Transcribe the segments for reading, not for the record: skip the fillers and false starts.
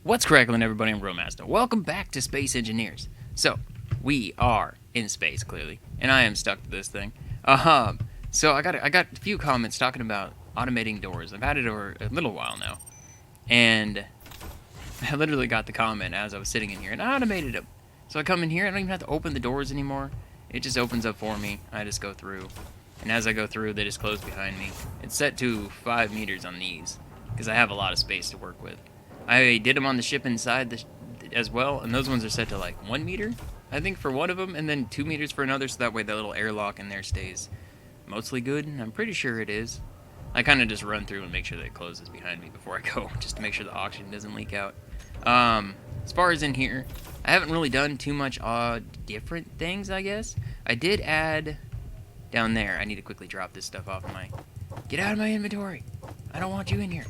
What's crackling, everybody? I'm Romaster. Welcome back to Space Engineers. So, we are in space, clearly, and I am stuck to this thing. So I got a few comments talking about automating doors. I've had it over a little while now, and I literally got the comment as I was sitting in here, and I automated them. So I come in here, I don't even have to open the doors anymore. It just opens up for me. I just go through, and as I go through, they just close behind me. It's set to 5 meters on these, because I have a lot of space to work with. I did them on the ship inside as well, and those ones are set to like 1 meter, I think, for one of them, and then 2 meters for another, so that way the little airlock in there stays mostly good. I'm pretty sure it is. I kind of just run through and make sure that it closes behind me before I go, just to make sure the oxygen doesn't leak out. As far as in here, I haven't really done too much different things, I guess. I did add down there. I need to quickly drop this stuff off my... Get out of my inventory! I don't want you in here.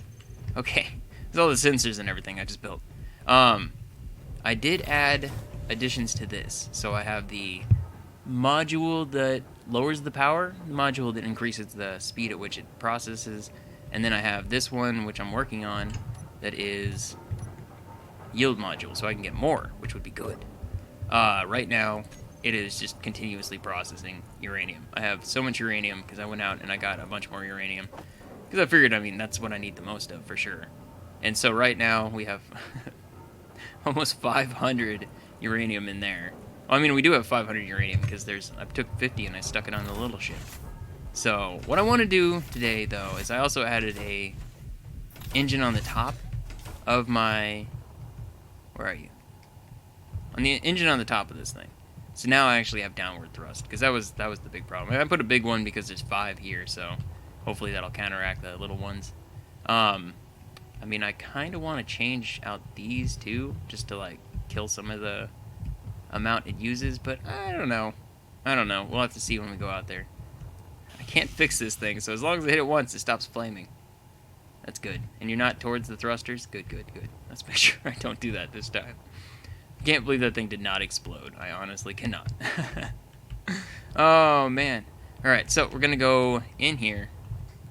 Okay. There's all the sensors and everything I just built. I did add additions to this. So I have the module that lowers the power, the module that increases the speed at which it processes, and then I have this one, which I'm working on, that is yield module, so I can get more, which would be good. Right now, it is just continuously processing uranium. I have so much uranium because I went out and I got a bunch more uranium. Because I figured, that's what I need the most of, for sure. And so right now, we have almost 500 uranium in there. Well, we do have 500 uranium because I took 50 and I stuck it on the little ship. So, what I want to do today, though, is I also added a engine on the top of my... Where are you? On the engine on the top of this thing. So now I actually have downward thrust, because that was the big problem. I put a big one because there's 5 here, so hopefully that'll counteract the little ones. I kind of want to change out these too, just to like kill some of the amount it uses, but I don't know. We'll have to see when we go out there. I can't fix this thing, so as long as I hit it once, it stops flaming. That's good. And you're not towards the thrusters? Good. Let's make sure I don't do that this time. I can't believe that thing did not explode. I honestly cannot. Oh, man. Alright, so we're going to go in here,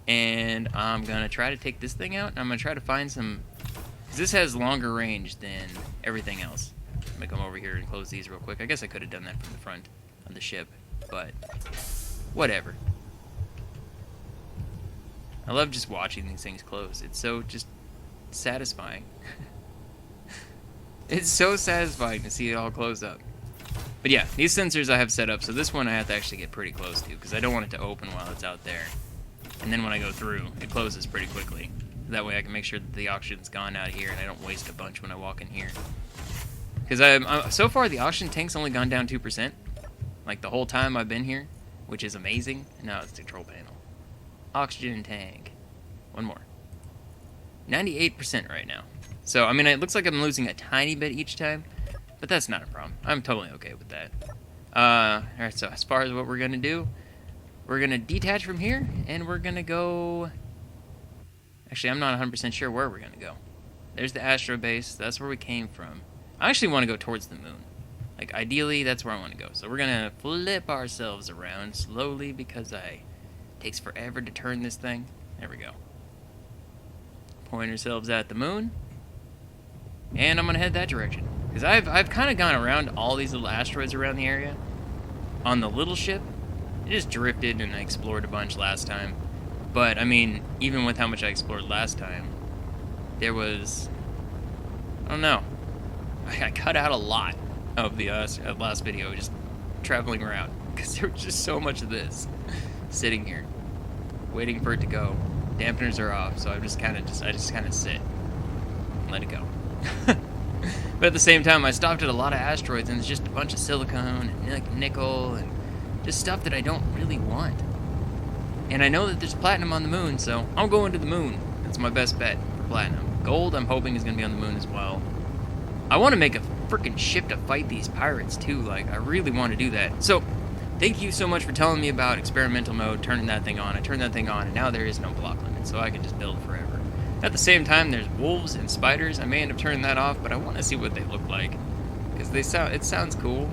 and I'm going to try to take this thing out, and I'm going to try to find some... Because this has longer range than everything else. I'm going to come over here and close these real quick. I guess I could have done that from the front of the ship, but whatever. I love just watching these things close. It's so just satisfying. It's so satisfying to see it all close up. But yeah, these sensors I have set up, so this one I have to actually get pretty close to, because I don't want it to open while it's out there. And then when I go through, it closes pretty quickly. That way I can make sure that the oxygen's gone out of here and I don't waste a bunch when I walk in here. Because so far the oxygen tank's only gone down 2%. Like the whole time I've been here, which is amazing. Now it's the control panel. Oxygen tank. One more. 98% right now. So, it looks like I'm losing a tiny bit each time, but that's not a problem. I'm totally okay with that. Alright, so as far as what we're going to do, we're going to detach from here, and we're going to go... Actually, I'm not 100% sure where we're going to go. There's the Astro base. That's where we came from. I actually want to go towards the moon. Like, ideally, that's where I want to go. So we're going to flip ourselves around slowly, because it takes forever to turn this thing. There we go. Point ourselves at the moon. And I'm going to head that direction. Because I've kind of gone around all these little asteroids around the area. On the little ship. I just drifted and I explored a bunch last time. But, even with how much I explored last time, there was... I don't know. I cut out a lot of the last video, just traveling around. Because there was just so much of this sitting here, waiting for it to go. Dampeners are off, so I just kind of sit and let it go. But at the same time, I stopped at a lot of asteroids, and it's just a bunch of silicone and nickel and just stuff that I don't really want. And I know that there's platinum on the moon, so I'm going to the moon. That's my best bet for platinum. Gold, I'm hoping, is going to be on the moon as well. I want to make a freaking ship to fight these pirates, too. Like, I really want to do that. So, thank you so much for telling me about experimental mode, turning that thing on. I turned that thing on, and now there is no block limit, so I can just build forever. At the same time, there's wolves and spiders. I may end up turning that off, but I want to see what they look like, because it sounds cool.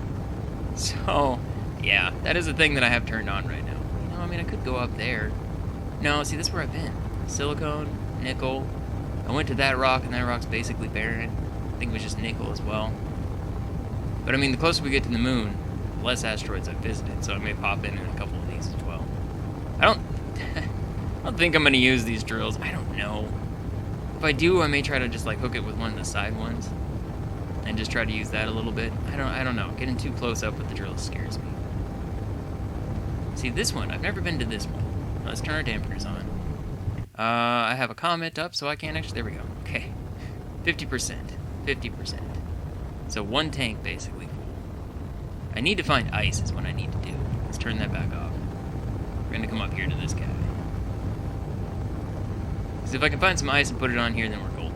So, yeah, that is a thing that I have turned on right now. I could go up there. No, see, that's where I've been. Silicone, nickel. I went to that rock, and that rock's basically barren. think it was just nickel as well. But I mean, the closer we get to the moon, the less asteroids I've visited, so I may pop in a couple of these as well. I don't think I'm gonna use these drills. I don't know. If I do, I may try to just like hook it with one of the side ones and just try to use that a little bit. I don't know. Getting too close up with the drills scares me. See, this one, I've never been to this one. Let's turn our dampers on. I have a comment up, so I can't actually... There we go. Okay. 50%. 50%. So one tank, basically, full. I need to find ice is what I need to do. Let's turn that back off. We're going to come up here to this cavity. Because if I can find some ice and put it on here, then we're golden.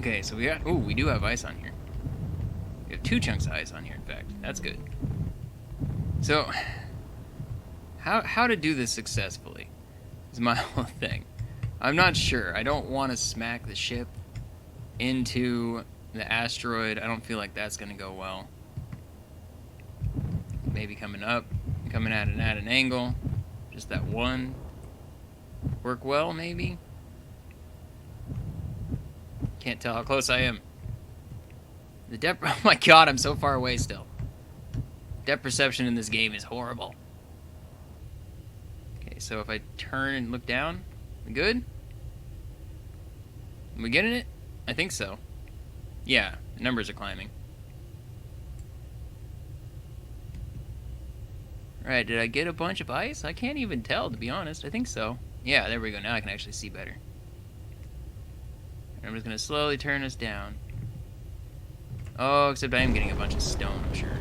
Okay, so we got... Ooh, we do have ice on here. We have 2 chunks of ice on here, in fact. That's good. So... How to do this successfully is my whole thing. I'm not sure. I don't want to smack the ship into the asteroid. I don't feel like that's going to go well. Maybe coming up, coming at an angle. Just that one. Work well, maybe? Can't tell how close I am. The depth... Oh my god, I'm so far away still. Depth perception in this game is horrible. So if I turn and look down, we good? Are we getting it? I think so. Yeah, the numbers are climbing. Alright, did I get a bunch of ice? I can't even tell, to be honest. I think so. Yeah, there we go. Now I can actually see better. I'm just going to slowly turn us down. Oh, except I am getting a bunch of stone, I'm sure.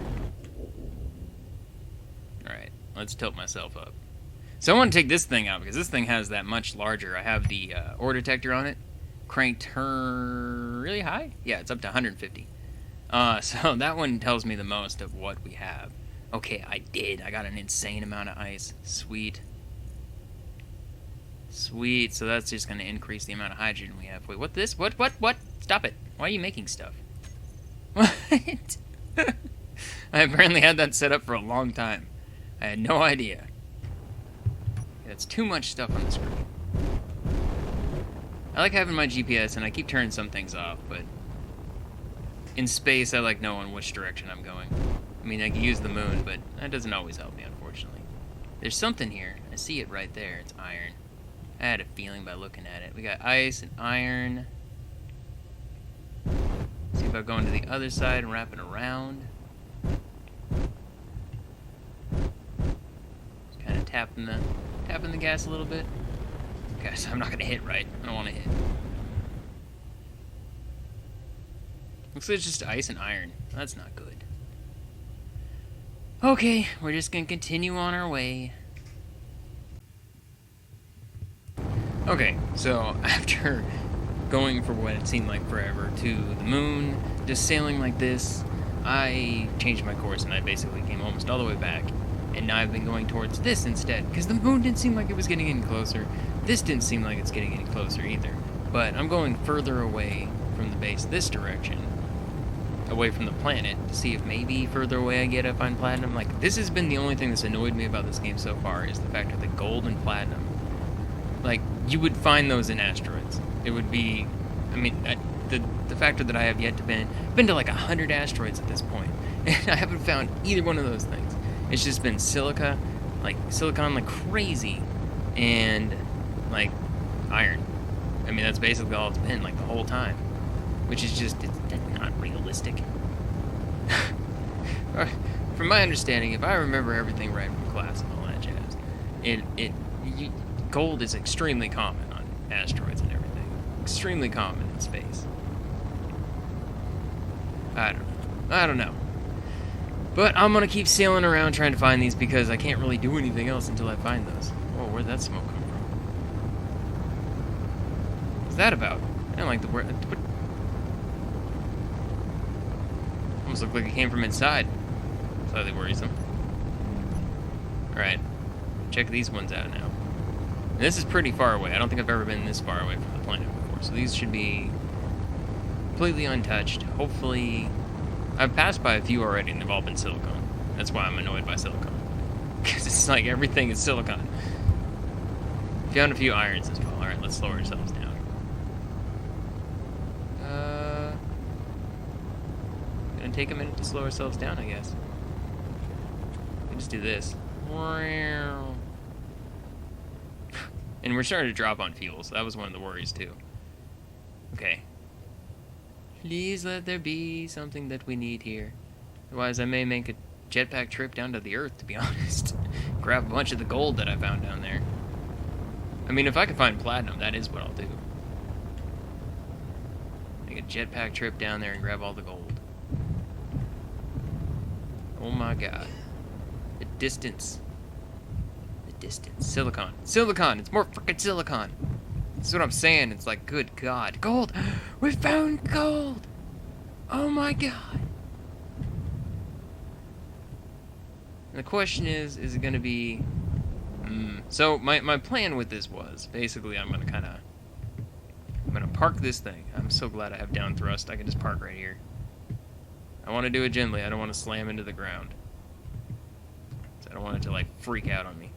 Alright, let's tilt myself up. So I want to take this thing out, because this thing has that much larger. I have the ore detector on it, cranked really high? Yeah, it's up to 150. So that one tells me the most of what we have. Okay, I got an insane amount of ice. Sweet. Sweet, so that's just going to increase the amount of hydrogen we have. Wait, what this? What? Stop it. Why are you making stuff? What? I apparently had that set up for a long time. I had no idea. That's too much stuff on the screen. I like having my GPS, and I keep turning some things off, but in space, I like knowing which direction I'm going. I mean, I can use the moon, but that doesn't always help me, unfortunately. There's something here. I see it right there. It's iron. I had a feeling by looking at it. We got ice and iron. See if I go into the other side and wrap it around. Just kind of tapping the gas a little bit. Okay, so I'm not gonna hit right. I don't want to hit. Looks like it's just ice and iron. That's not good. Okay, we're just gonna continue on our way. Okay, so after going for what it seemed like forever to the moon, just sailing like this, I changed my course and I basically came almost all the way back. And now I've been going towards this instead, because the moon didn't seem like it was getting any closer. This didn't seem like it's getting any closer either. But I'm going further away from the base this direction, away from the planet, to see if maybe further away I find platinum. Like, this has been the only thing that's annoyed me about this game so far, is the fact of the gold and platinum. Like, you would find those in asteroids. It would be, I mean, the factor that I have yet to been to like 100 asteroids at this point, and I haven't found either one of those things. It's just been silicon like crazy, and like iron. I mean, that's basically all it's been like the whole time, which is just that's not realistic. From my understanding, if I remember everything right from class and all that jazz, gold is extremely common on asteroids and everything. Extremely common in space. I don't know. But I'm going to keep sailing around trying to find these, because I can't really do anything else until I find those. Oh, where'd that smoke come from? What's that about? I don't like the word. Almost looked like it came from inside. Slightly worrisome. Alright. Check these ones out now. And this is pretty far away. I don't think I've ever been this far away from the planet before. So these should be completely untouched. Hopefully... I've passed by a few already, and they've all been silicon. That's why I'm annoyed by silicon. Because it's like everything is silicon. Found a few irons as well. Alright, let's slow ourselves down. take a minute to slow ourselves down, I guess. We just do this. And we're starting to drop on fuel, so that was one of the worries, too. Okay. Please let there be something that we need here. Otherwise, I may make a jetpack trip down to the Earth, to be honest. Grab a bunch of the gold that I found down there. I mean, if I can find platinum, that is what I'll do. Make a jetpack trip down there and grab all the gold. Oh my god. The distance. The distance. Silicon. Silicon! It's more frickin' silicon! That's what I'm saying. It's like, good god. Gold! We found gold! Oh my god. And the question is it gonna be... So, my plan with this was, basically, I'm gonna park this thing. I'm so glad I have down thrust. I can just park right here. I want to do it gently. I don't want to slam into the ground. So I don't want it to, like, freak out on me.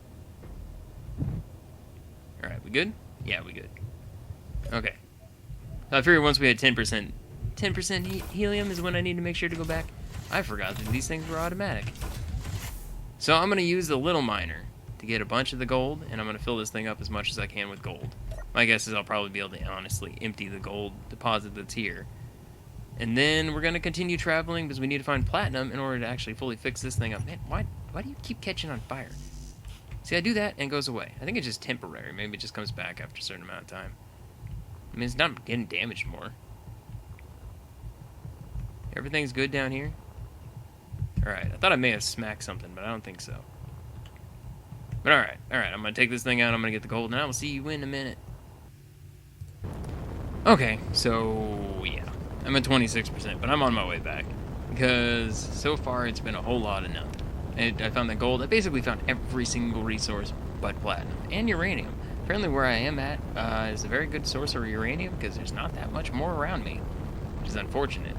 Alright, we good? Yeah, we good. Okay. So I figured once we had 10% helium is when I need to make sure to go back. I forgot that these things were automatic. So I'm going to use the little miner to get a bunch of the gold, and I'm going to fill this thing up as much as I can with gold. My guess is I'll probably be able to honestly empty the gold deposit that's here. And then we're going to continue traveling because we need to find platinum in order to actually fully fix this thing up. Man, why do you keep catching on fire? See, I do that and it goes away. I think it's just temporary. Maybe it just comes back after a certain amount of time. I mean, it's not getting damaged more. Everything's good down here? Alright, I thought I may have smacked something, but I don't think so. But alright, I'm going to take this thing out, I'm going to get the gold, and I will see you in a minute. Okay, so, yeah. I'm at 26%, but I'm on my way back. Because so far it's been a whole lot of nothing. And I found that gold. I basically found every single resource but platinum and uranium. Apparently where I am at is a very good source of uranium because there's not that much more around me, which is unfortunate.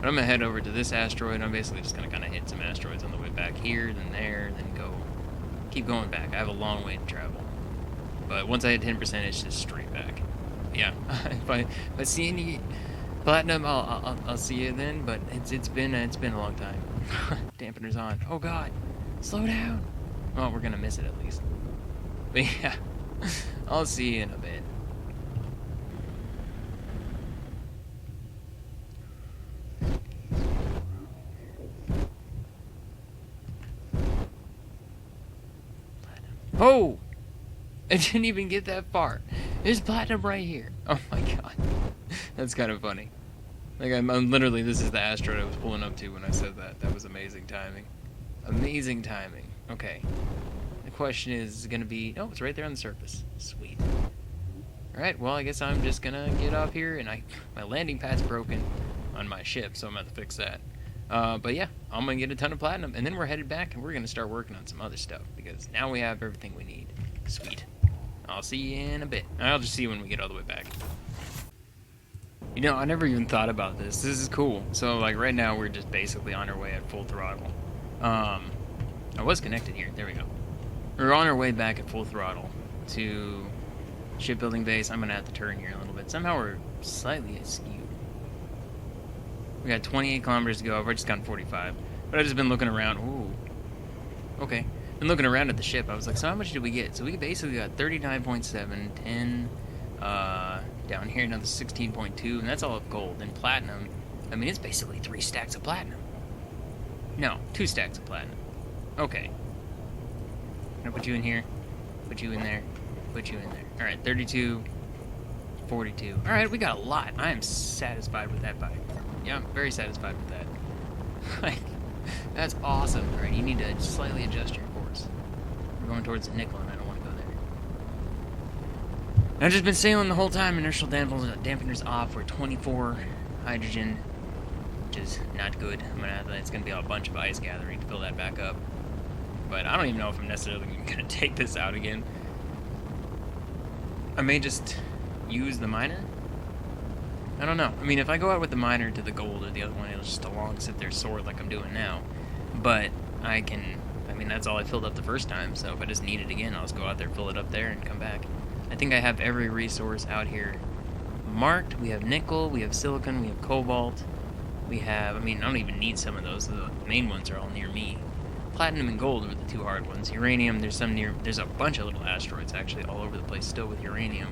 But I'm going to head over to this asteroid. I'm basically just going to kind of hit some asteroids on the way back here, then there, then keep going back. I have a long way to travel. But once I hit 10%, it's just straight back. Yeah, if I see any platinum, I'll see you then. But it's been a long time. Dampener's on. Oh god, slow down. Oh, we're gonna miss it at least. But yeah, I'll see you in a bit. Oh! I didn't even get that far. There's platinum right here. Oh my god. That's kind of funny. Like, I'm literally, this is the asteroid I was pulling up to when I said that. That was amazing timing. Amazing timing. Okay. The question is going to be... Oh, it's right there on the surface. Sweet. Alright, well, I guess I'm just going to get up here, and my landing pad's broken on my ship, so I'm going to have to fix that. But yeah, I'm going to get a ton of platinum, and then we're headed back, and we're going to start working on some other stuff, because now we have everything we need. Sweet. I'll see you in a bit. I'll just see you when we get all the way back. You know, I never even thought about this. This is cool. So, like, right now, we're just basically on our way at full throttle. I was connected here. There we go. We're on our way back at full throttle to shipbuilding base. I'm going to have to turn here a little bit. Somehow we're slightly askew. We got 28 kilometers to go. I've already just gotten 45. But I've just been looking around. Ooh. Okay. Been looking around at the ship. I was like, so how much did we get? So we basically got 39.7, 10, down here another 16.2, and that's all of gold. And platinum, I mean, it's basically 3 stacks of platinum. No, 2 stacks of platinum. Okay. I'm gonna put you in here, put you in there, put you in there. Alright, 32, 42. Alright, we got a lot. I am satisfied with that bike. Yeah, I'm very satisfied with that. Like, that's awesome. Alright, you need to slightly adjust your course. We're going towards the nickel, and I don't want to go there. I've just been sailing the whole time. Inertial dampeners off. We're 24 hydrogen, which is not good. It's gonna be a bunch of ice gathering to fill that back up. But I don't even know if I'm necessarily gonna take this out again. I may just use the miner. I don't know. I mean, if I go out with the miner to the gold or the other one, it'll just sit there sword like I'm doing now. But I mean, that's all I filled up the first time, so if I just need it again, I'll just go out there, fill it up there, and come back. I think I have every resource out here marked. We have nickel, we have silicon, we have cobalt, We have, I mean, I don't even need some of those. The main ones are all near me. Platinum and gold are the two hard ones. Uranium, there's a bunch of little asteroids actually all over the place still with uranium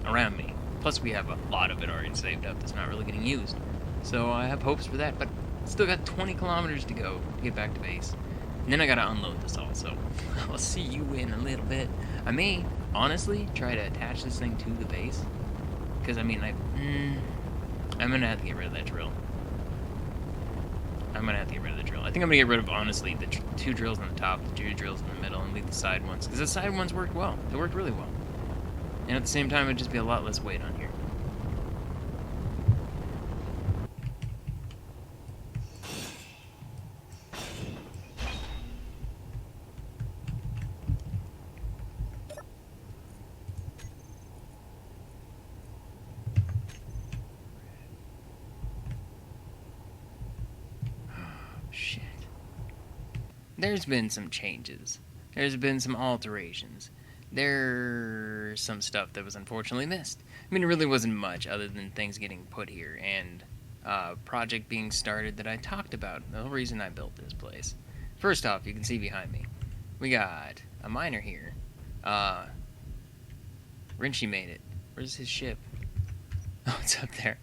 around me. Plus we have a lot of it already saved up that's not really getting used. So I have hopes for that, but still got 20 kilometers to go to get back to base. And then I gotta unload this all, so I'll see you in a little bit. I may, honestly, try to attach this thing to the base. Because, I mean, I'm gonna have to get rid of that drill. I think I'm gonna get rid of, honestly, the two drills on the top, the two drills in the middle, and leave the side ones. Because the side ones worked well. They worked really well. And at the same time, it'd just be a lot less weight on here. Shit. There's been some changes. There's been some alterations. There's some stuff that was unfortunately missed. I mean, it really wasn't much other than things getting put here and project being started that I talked about. The whole reason I built this place. First off, you can see behind me, we got a miner here. Rinchy made it. Where's his ship? Oh, it's up there.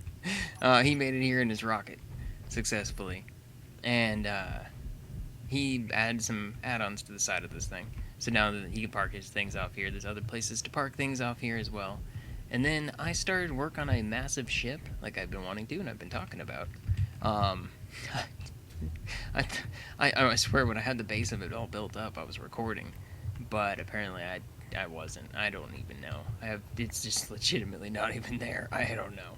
He made it here in his rocket successfully. And he added some add-ons to the side of this thing. So now that he can park his things off here, there's other places to park things off here as well. And then I started work on a massive ship, like I've been wanting to and I've been talking about. I swear when I had the base of it all built up, I was recording. But apparently I wasn't. I don't even know. It's just legitimately not even there. I don't know.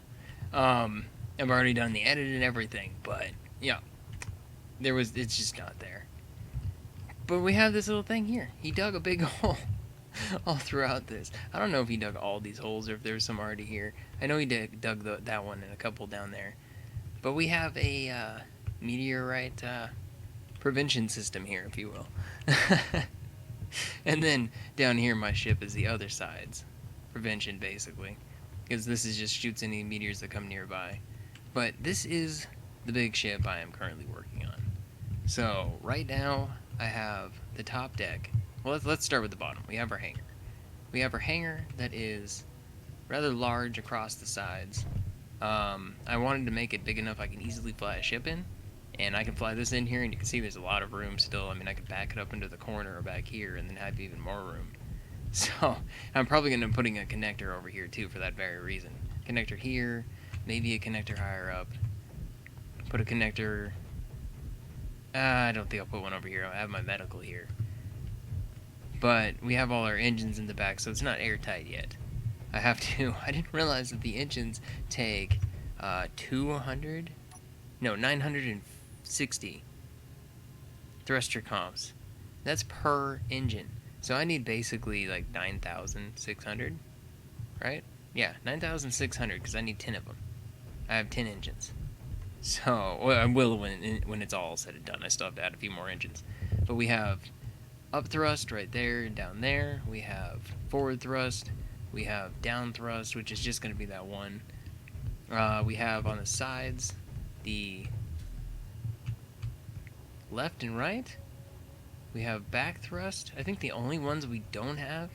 I've already done the edit and everything, but yeah. It's just not there. But we have this little thing here. He dug a big hole all throughout this. I don't know if he dug all these holes or if there's some already here. I know he dug that one and a couple down there. But we have a meteorite prevention system here, if you will. And then down here my ship is the other side's prevention, basically. Because this is just shoots any meteors that come nearby. But this is the big ship I am currently working on. So, right now, I have the top deck. Well, let's start with the bottom. We have our hangar. We have our hangar that is rather large across the sides. I wanted to make it big enough I can easily fly a ship in. And I can fly this in here, and you can see there's a lot of room still. I mean, I could back it up into the corner or back here and then have even more room. So, I'm probably going to be putting a connector over here, too, for that very reason. Connector here, maybe a connector higher up. Put a connector... I don't think I'll put one over here. I have my medical here. But we have all our engines in the back, so it's not airtight yet. I didn't realize that the engines take 960 thruster comps. That's per engine. So I need basically like 9,600, right? Yeah, 9,600 because I need 10 of them. I have 10 engines. So, well, I will when it's all said and done. I still have to add a few more engines. But we have up thrust right there and down there. We have forward thrust. We have down thrust, which is just going to be that one. We have on the sides the left and right. We have back thrust. I think the only ones we don't have...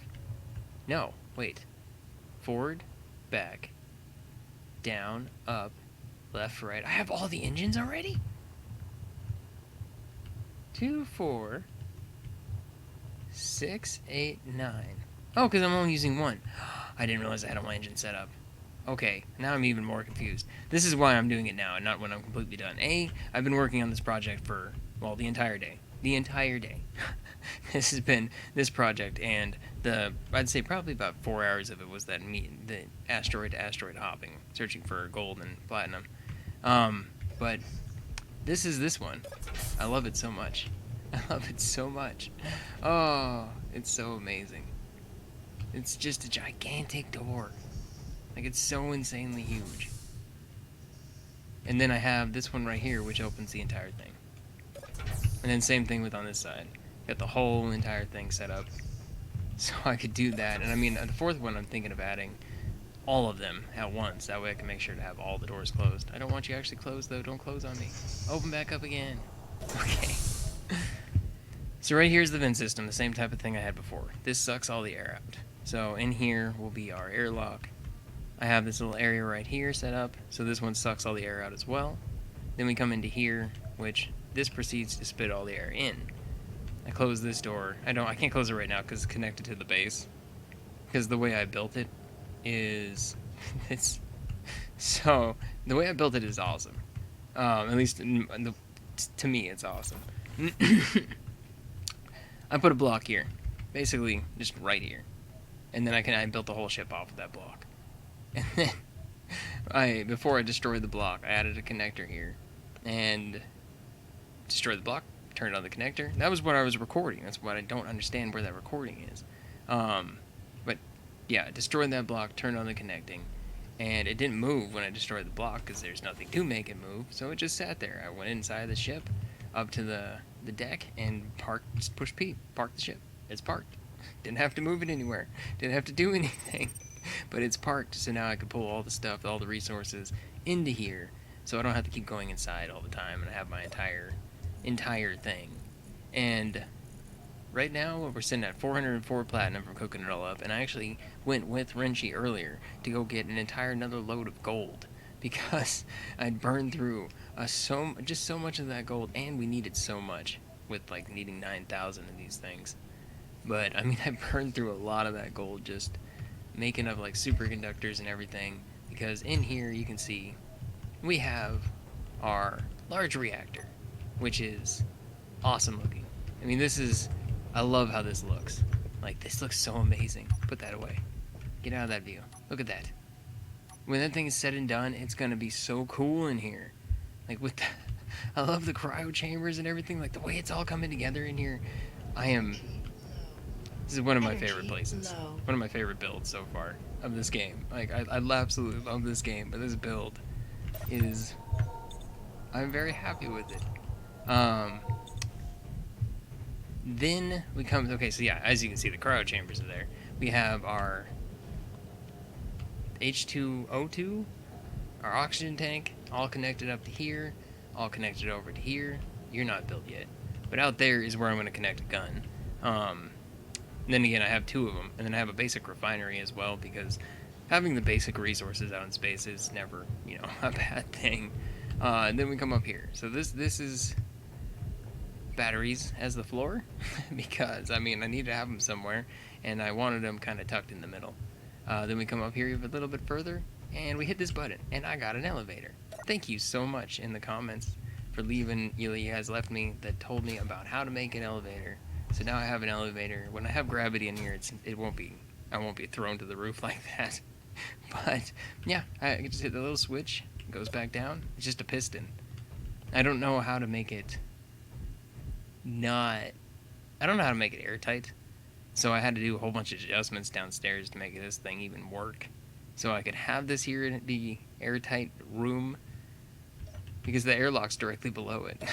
No, wait. Forward, back, down, up, left, right. I have all the engines already? 2, 4, 6, 8, 9. Oh, because I'm only using one. I didn't realize I had all my engines set up. Okay, now I'm even more confused. This is why I'm doing it now and not when I'm completely done. I've been working on this project for, well, the entire day. The entire day. This has been this project, and I'd say probably about 4 hours of it was the asteroid to asteroid hopping, searching for gold and platinum. But this is this one. I love it so much. I love it so much. Oh, it's so amazing. It's just a gigantic door. Like, it's so insanely huge. And then I have this one right here, which opens the entire thing. And then same thing with on this side. Got the whole entire thing set up. So I could do that. And I mean, the fourth one I'm thinking of adding all of them at once. That way I can make sure to have all the doors closed. I don't want you actually closed, though. Don't close on me. Open back up again. Okay. So right here's the vent system, the same type of thing I had before. This sucks all the air out. So in here will be our airlock. I have this little area right here set up, so this one sucks all the air out as well. Then we come into here, which this proceeds to spit all the air in. I close this door. I can't close it right now because it's connected to the base. Because the way I built it is so the way I built it is awesome. At least to me, it's awesome. I put a block here, basically just right here, and then I built the whole ship off of that block. And then before I destroyed the block, I added a connector here, and destroyed the block, turned on the connector. That was what I was recording. That's what I don't understand where that recording is. But yeah, I destroyed that block, turned on the connecting, and it didn't move when I destroyed the block because there's nothing to make it move, so it just sat there. I went inside the ship, up to the deck, and just pushed P, parked the ship. It's parked. Didn't have to move it anywhere. Didn't have to do anything. But it's parked, so now I can pull all the stuff, all the resources into here, so I don't have to keep going inside all the time, and I have my entire thing. And right now, we're sitting at 404 platinum from cooking it all up, and I actually went with Renchi earlier to go get another load of gold, because I'd burned through just so much of that gold, and we needed so much, with like needing 9,000 of these things. But I mean, I burned through a lot of that gold just making up like superconductors and everything, because in here you can see we have our large reactor, which is awesome looking. I mean, I love how this looks. Like, this looks so amazing. Put that away. Get out of that view. Look at that. When that thing is said and done, it's gonna be so cool in here. Like, I love the cryo chambers and everything. Like, the way it's all coming together in here. This is one of my favorite places. One of my favorite builds so far of this game. Like, I absolutely love this game, but this build I'm very happy with it. Then we come, okay, so yeah, as you can see, the cryo chambers are there. We have our H2O2, our oxygen tank, all connected up to here, all connected over to here. You're not built yet. But out there is where I'm going to connect a gun. And then again, I have two of them, and then I have a basic refinery as well, because having the basic resources out in space is never, a bad thing. And then we come up here. So this is batteries as the floor, because, I mean, I need to have them somewhere, and I wanted them kind of tucked in the middle. Then we come up here a little bit further, and we hit this button, and I got an elevator. Thank you so much in the comments for leaving. You guys left me that told me about how to make an elevator. So now I have an elevator. When I have gravity in here, I won't be thrown to the roof like that. But yeah, I can just hit the little switch. It goes back down. It's just a piston. I don't know how to make it airtight. So I had to do a whole bunch of adjustments downstairs to make this thing even work. So I could have this here in the airtight room, because the airlock's directly below it.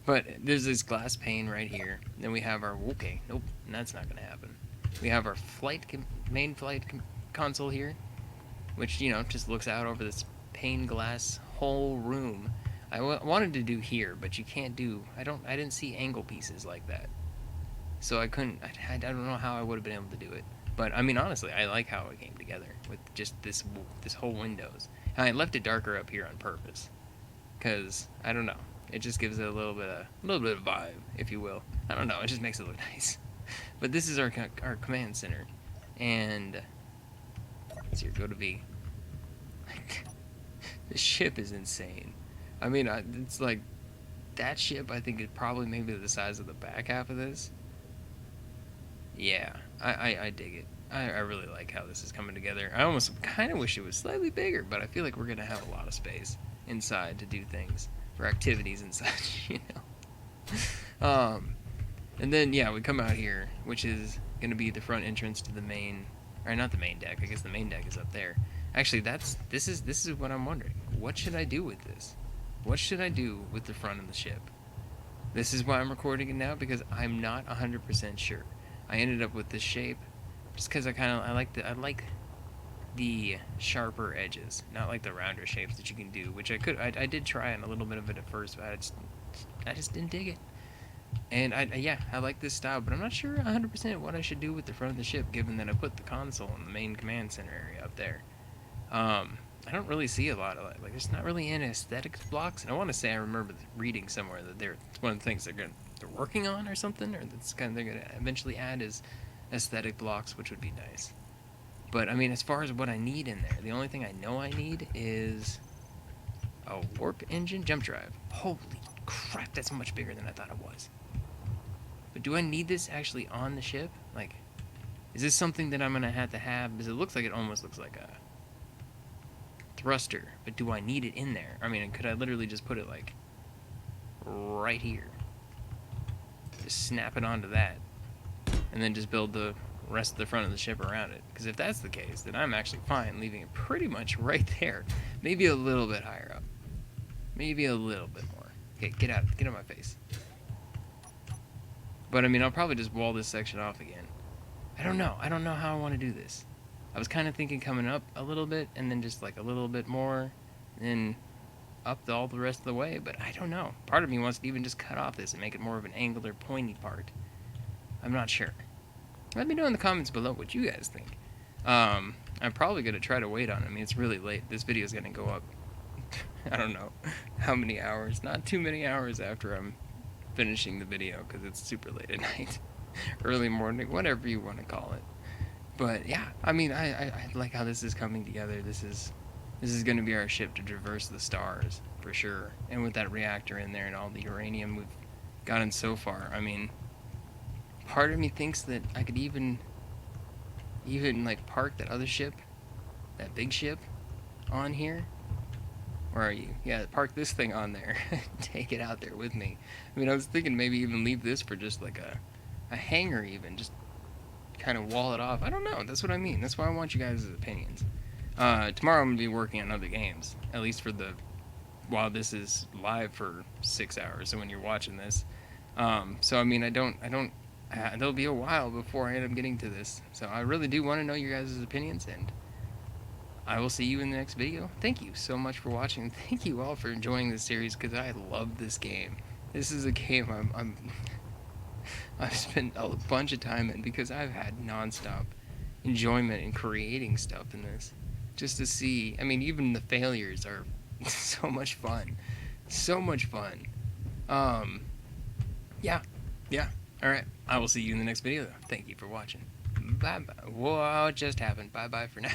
But there's this glass pane right here. Then we have our... Okay, nope, that's not going to happen. We have our main flight console here, which, just looks out over this pane glass whole room. I wanted to do here, but you can't do... I didn't see angle pieces like that. So I couldn't... I don't know how I would have been able to do it. But, I mean, honestly, I like how it came together with just this whole windows. And I left it darker up here on purpose, because, I don't know. It just gives it a little bit of vibe, if you will. I don't know. It just makes it look nice. But this is our command center, and let's see here, go to V. The ship is insane. I mean, it's like that ship. I think is probably maybe the size of the back half of this. Yeah, I dig it. I really like how this is coming together. I almost kind of wish it was slightly bigger, but I feel like we're gonna have a lot of space inside to do things. For activities and such, and then yeah, we come out here, which is gonna be the front entrance to the main, or not the main deck. I guess the main deck is up there. Actually, this is what I'm wondering. What should I do with this? What should I do with the front of the ship? This is why I'm recording it now, because I'm not 100% sure. I ended up with this shape just because I like the sharper edges, not like the rounder shapes that you can do, which I did try on a little bit of it at first, but I just didn't dig it. And yeah, I like this style, but I'm not sure 100% what I should do with the front of the ship, given that I put the console in the main command center area up there. I don't really see a lot of like there's not really any aesthetics blocks, and I want to say I remember reading somewhere that it's one of the things they're working on or something, or that's kind of they're gonna eventually add is aesthetic blocks, which would be nice. But I mean, as far as what I need in there, the only thing I know I need is a warp engine jump drive. Holy crap, that's much bigger than I thought it was. But do I need this actually on the ship? Like, is this something that I'm gonna have to have? Because it looks like it almost looks like a thruster, but do I need it in there? I mean, could I literally just put it like right here? Just snap it onto that, and then just build the rest of the front of the ship around it. Because if that's the case, then I'm actually fine leaving it pretty much right there. Maybe a little bit higher up. Maybe a little bit more. Okay, get out of my face. But I mean, I'll probably just wall this section off again. I don't know how I want to do this. I was kind of thinking coming up a little bit, and then just like a little bit more, and up all the rest of the way, but I don't know. Part of me wants to even just cut off this and make it more of an angular, pointy part. I'm not sure. Let me know in the comments below what you guys think. I'm probably going to try to wait on it. I mean, it's really late. This video is going to go up, I don't know how many hours. Not too many hours after I'm finishing the video, because it's super late at night. Early morning, whatever you want to call it. But yeah, I mean, I like how this is coming together. This is going to be our ship to traverse the stars, for sure. And with that reactor in there and all the uranium we've gotten so far, I mean, part of me thinks that I could even like park that other ship, that big ship, on here. Where are you? Yeah, park this thing on there. Take it out there with me. I mean, I was thinking maybe even leave this for just like a hangar even. Just kind of wall it off. I don't know. That's what I mean. That's why I want you guys' opinions. Tomorrow I'm going to be working on other games. At least for while this is live for 6 hours. So when you're watching this. So I mean, there'll be a while before I end up getting to this. So I really do want to know your guys' opinions, and I will see you in the next video. Thank you so much for watching. Thank you all for enjoying this series, because I love this game. This is a game I've spent a bunch of time in, because I've had nonstop enjoyment in creating stuff in this. Just to see, I mean, even the failures are so much fun. So much fun. Yeah. Alright, I will see you in the next video, though. Thank you for watching. Bye-bye. Whoa, it just happened. Bye-bye for now.